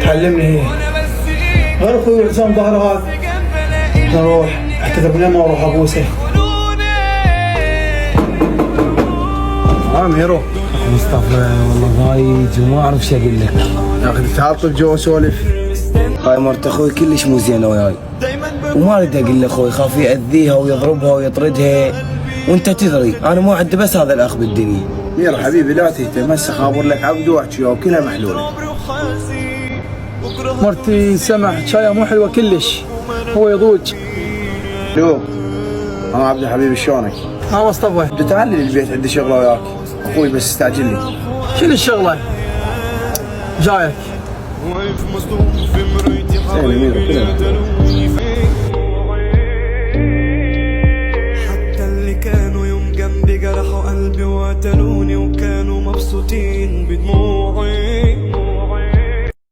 علمني غير اخوي حسام ظهر هذا. نروح اعتذر من يمه واروح ابوسه. ميرو مصطفى والله ضايج وما اعرف شو اقول لك يا اخي تعال طب جو سولف. هاي مرت اخوي كلش مو زينه وياي وما اريد اقول لاخوي خاف ياذيها ويضربها ويطردها وانت تدري انا مو عندي بس هذا الاخ بالدنيا. ميرو حبيبي لا تهتم هسه خابر لك عبد واحكي وكلها محلوله. مرتي سمح شايه مو حلوه كلش هو يضوج. الو عبد حبيبي شلونك؟ مصطفى تعال لي البيت عندي شغله وياك اخوي بس استعجل لي. شنو الشغله؟ جايك. حتى اللي كانوا يوم جنبي جرحوا قلبي وقتلوني وكانوا مبسوطين بدموعي.